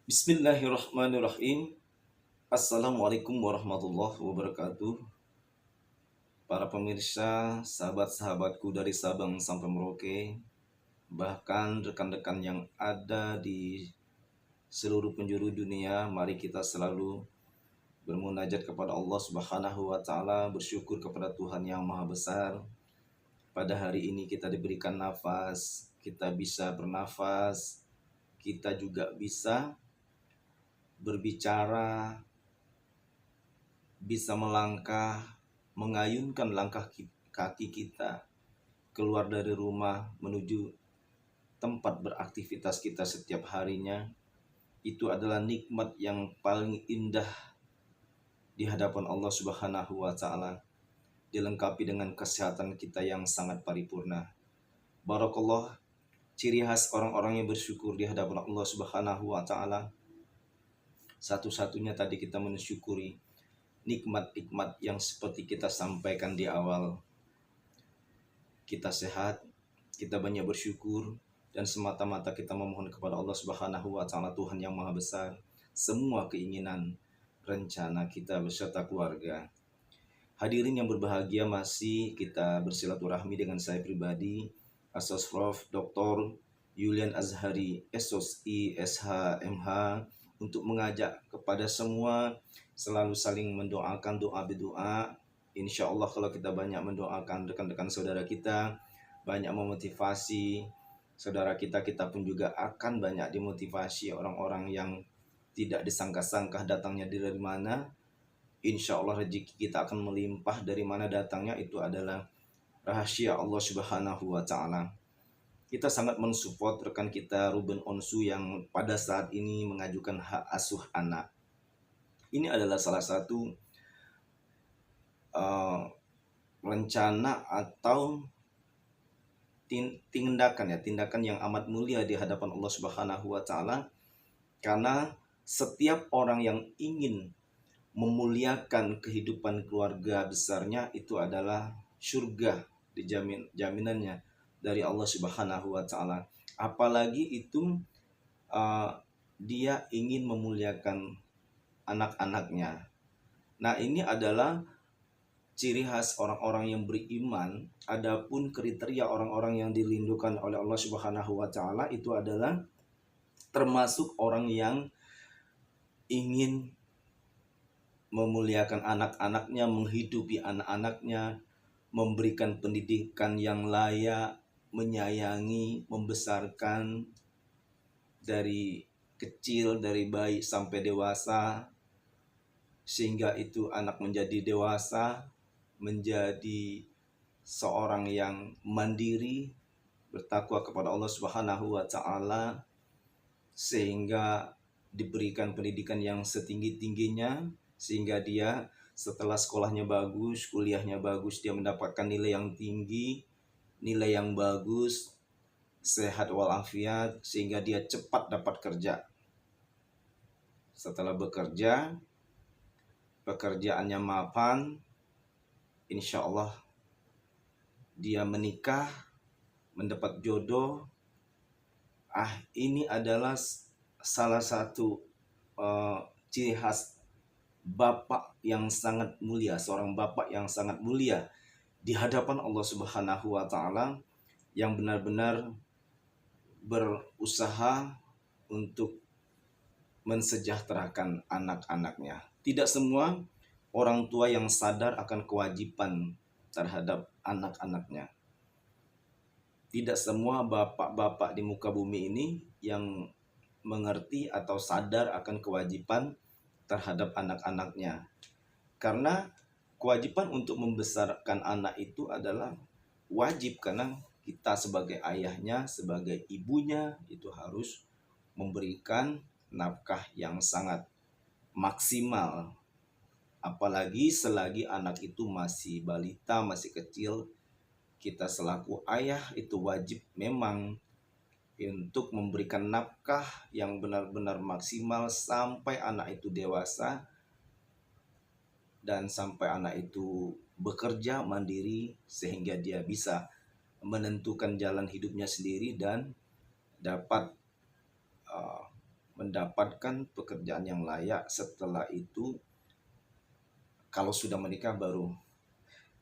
Bismillahirrahmanirrahim. Assalamualaikum warahmatullahi wabarakatuh. Para pemirsa, sahabat-sahabatku dari Sabang sampai Merauke, bahkan rekan-rekan yang ada di seluruh penjuru dunia, mari kita selalu bermunajat kepada Allah Subhanahu wa taala, bersyukur kepada Tuhan yang Maha Besar. Pada hari ini kita diberikan nafas, kita bisa bernafas, kita juga bisa berbicara, bisa melangkah, mengayunkan langkah kaki kita keluar dari rumah menuju tempat beraktivitas kita setiap harinya. Itu adalah nikmat yang paling indah di hadapan Allah Subhanahu wa taala, dilengkapi dengan kesehatan kita yang sangat paripurna. Barakallah, ciri khas orang-orang yang bersyukur di hadapan Allah Subhanahu wa taala, satu-satunya tadi kita mensyukuri nikmat-nikmat yang seperti kita sampaikan di awal. Kita sehat, kita banyak bersyukur, dan semata-mata kita memohon kepada Allah Subhanahu wa taala, Tuhan yang Maha Besar, semua keinginan, rencana kita beserta keluarga. Hadirin yang berbahagia, masih kita bersilaturahmi dengan saya pribadi, Astos Prof. Dr. Yulian Azhari, SOSI, SHMH, untuk mengajak kepada semua selalu saling mendoakan, doa berdoa. Insya Allah kalau kita banyak mendoakan rekan-rekan saudara kita, banyak memotivasi saudara kita, kita pun juga akan banyak dimotivasi orang-orang yang tidak disangka-sangka datangnya dari mana. Insya Allah rezeki kita akan melimpah. Dari mana datangnya itu adalah rahasia Allah Subhanahu wa taala. Kita sangat mensupport rekan kita Ruben Onsu yang pada saat ini mengajukan hak asuh anak. Ini adalah salah satu rencana atau tindakan yang amat mulia di hadapan Allah Subhanahu wa taala, karena setiap orang yang ingin memuliakan kehidupan keluarga besarnya itu adalah surga, jaminannya dari Allah Subhanahu wa taala. Apalagi itu dia ingin memuliakan anak-anaknya. Nah, ini adalah ciri khas orang-orang yang beriman. Adapun kriteria orang-orang yang dilindungi oleh Allah Subhanahu wa taala itu adalah termasuk orang yang ingin memuliakan anak-anaknya, menghidupi anak-anaknya, memberikan pendidikan yang layak, menyayangi, membesarkan dari kecil, dari bayi sampai dewasa, sehingga itu anak menjadi dewasa, menjadi seorang yang mandiri, bertakwa kepada Allah Subhanahu wa taala, sehingga diberikan pendidikan yang setinggi-tingginya, sehingga dia setelah sekolahnya bagus, kuliahnya bagus, dia mendapatkan nilai yang tinggi, nilai yang bagus, sehat walafiat, sehingga dia cepat dapat kerja. Setelah bekerja, pekerjaannya mapan, insya Allah dia menikah, mendapat jodoh. Ini adalah salah satu ciri khas bapak yang sangat mulia, seorang bapak yang sangat mulia di hadapan Allah Subhanahu wa taala, yang benar-benar berusaha untuk mensejahterakan anak-anaknya. Tidak semua orang tua yang sadar akan kewajiban terhadap anak-anaknya. Tidak semua bapak-bapak di muka bumi ini yang mengerti atau sadar akan kewajiban terhadap anak-anaknya. Karena kewajiban untuk membesarkan anak itu adalah wajib, karena kita sebagai ayahnya, sebagai ibunya itu harus memberikan nafkah yang sangat maksimal. Apalagi selagi anak itu masih balita, masih kecil, kita selaku ayah itu wajib memang untuk memberikan nafkah yang benar-benar maksimal sampai anak itu dewasa dan sampai anak itu bekerja mandiri, sehingga dia bisa menentukan jalan hidupnya sendiri dan dapat mendapatkan pekerjaan yang layak. Setelah itu kalau sudah menikah baru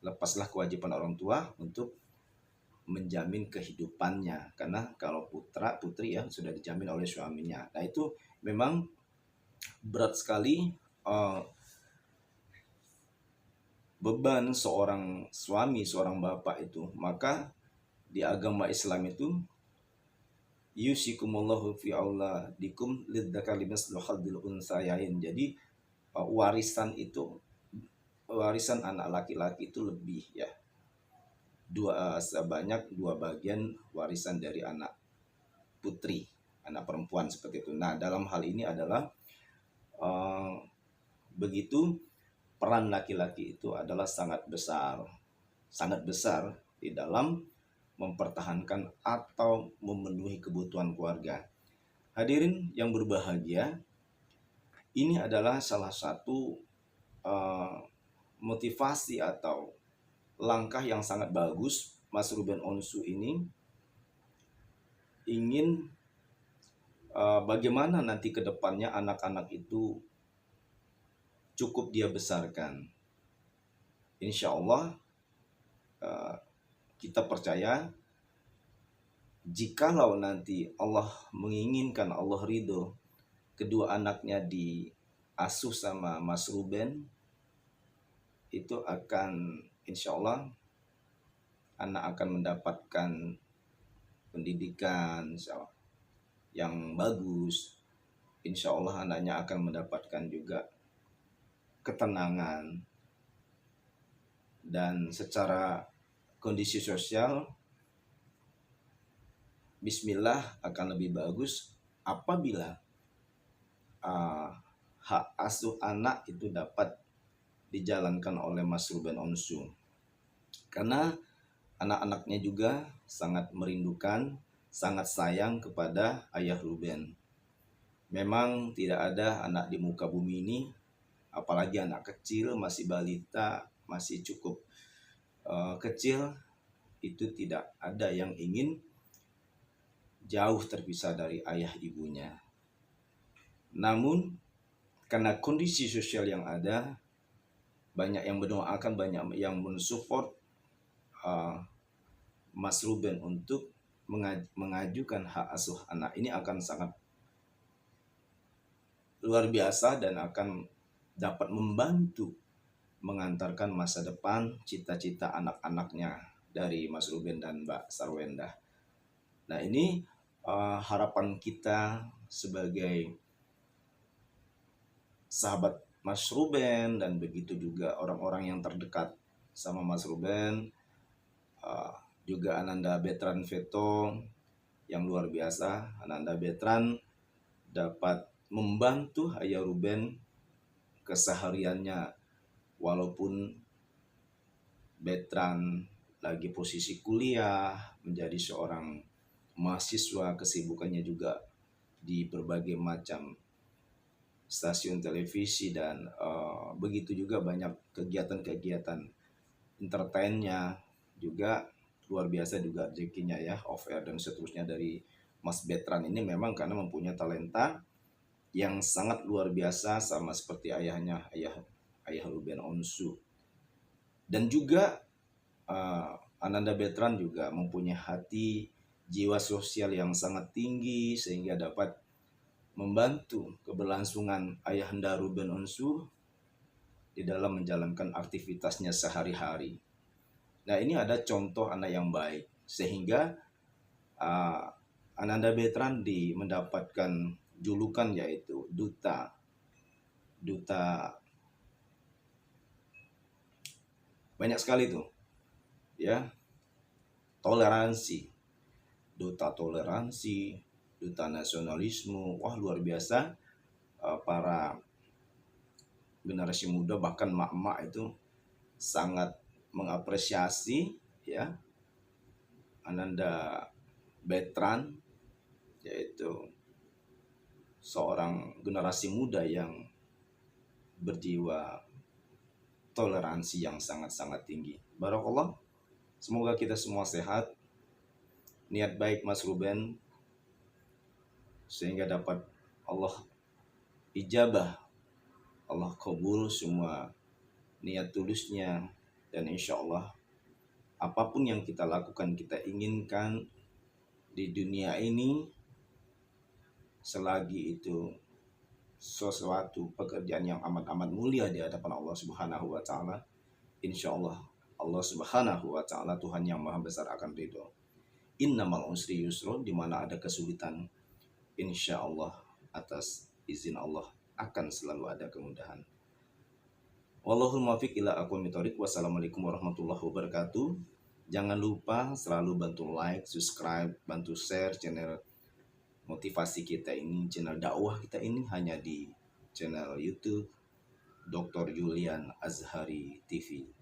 lepaslah kewajiban orang tua untuk menjamin kehidupannya, karena kalau putra putri ya sudah dijamin oleh suaminya. Nah itu memang berat sekali beban seorang suami, seorang bapak itu. Maka di agama Islam itu yusikumullahu fi auladikum lidzakari mislu hadzil unsayain. Jadi warisan anak laki-laki itu lebih ya, sebanyak 2 bagian warisan dari anak putri, anak perempuan seperti itu. Nah dalam hal ini adalah begitu peran laki-laki itu adalah sangat besar di dalam mempertahankan atau memenuhi kebutuhan keluarga. Hadirin yang berbahagia, ini adalah salah satu motivasi atau langkah yang sangat bagus. Mas Ruben Onsu ini ingin bagaimana nanti ke depannya anak-anak itu cukup dia besarkan. Insya Allah kita percaya jikalau nanti Allah menginginkan, Allah ridho, kedua anaknya diasuh sama Mas Ruben, itu akan insya Allah anak akan mendapatkan pendidikan yang bagus. Insya Allah anaknya akan mendapatkan juga ketenangan, dan secara kondisi sosial bismillah akan lebih bagus apabila hak asuh anak itu dapat dijalankan oleh Mas Ruben Onsu. Karena anak-anaknya juga sangat merindukan, sangat sayang kepada ayah Ruben. Memang tidak ada anak di muka bumi ini, apalagi anak kecil, masih balita, masih cukup kecil, itu tidak ada yang ingin jauh terpisah dari ayah ibunya. Namun karena kondisi sosial yang ada, banyak yang mendoakan, banyak yang mensupport Mas Ruben untuk mengajukan hak asuh anak. Ini akan sangat luar biasa dan akan dapat membantu mengantarkan masa depan, cita-cita anak-anaknya dari Mas Ruben dan Mbak Sarwenda. Nah ini harapan kita sebagai sahabat Mas Ruben, dan begitu juga orang-orang yang terdekat sama Mas Ruben, juga Ananda Betran Veto yang luar biasa. Ananda Betran dapat membantu ayah Ruben kesehariannya, walaupun Betran lagi posisi kuliah, menjadi seorang mahasiswa, kesibukannya juga di berbagai macam stasiun televisi, dan begitu juga banyak kegiatan-kegiatan entertainnya juga luar biasa juga rezekinya ya, off air dan seterusnya dari Mas Betran ini memang karena mempunyai talenta yang sangat luar biasa, sama seperti ayahnya, ayah Ruben Onsu. Dan juga Ananda Betran juga mempunyai hati, jiwa sosial yang sangat tinggi, sehingga dapat membantu keberlangsungan ayahanda Ruben Onsu di dalam menjalankan aktivitasnya sehari-hari. Nah ini ada contoh anak yang baik, sehingga Ananda Betran mendapatkan julukan yaitu duta banyak sekali tuh ya, toleransi, duta toleransi, duta nasionalisme. Wah luar biasa, para generasi muda bahkan mak-mak itu sangat mengapresiasi ya Ananda Betran, yaitu seorang generasi muda yang berjiwa toleransi yang sangat-sangat tinggi. Barakallah, semoga kita semua sehat, niat baik Mas Ruben, sehingga dapat Allah ijabah, Allah kabul semua niat tulusnya, dan insya Allah apapun yang kita lakukan, kita inginkan di dunia ini, selagi itu sesuatu pekerjaan yang amat-amat mulia di hadapan Allah Subhanahu wa taala, insya Allah Allah Subhanahu wa taala, Tuhan yang maha besar, akan ridho. Innamal usri yusro, di mana ada kesulitan, insya Allah atas izin Allah akan selalu ada kemudahan. Wallahul muwaffiq ila aqwamit thoriq. Wassalamualaikum warahmatullahi wabarakatuh. Jangan lupa selalu bantu like, subscribe, bantu share channel motivasi kita ini, channel dakwah kita ini, hanya di channel YouTube Dr. Julian Azhari TV.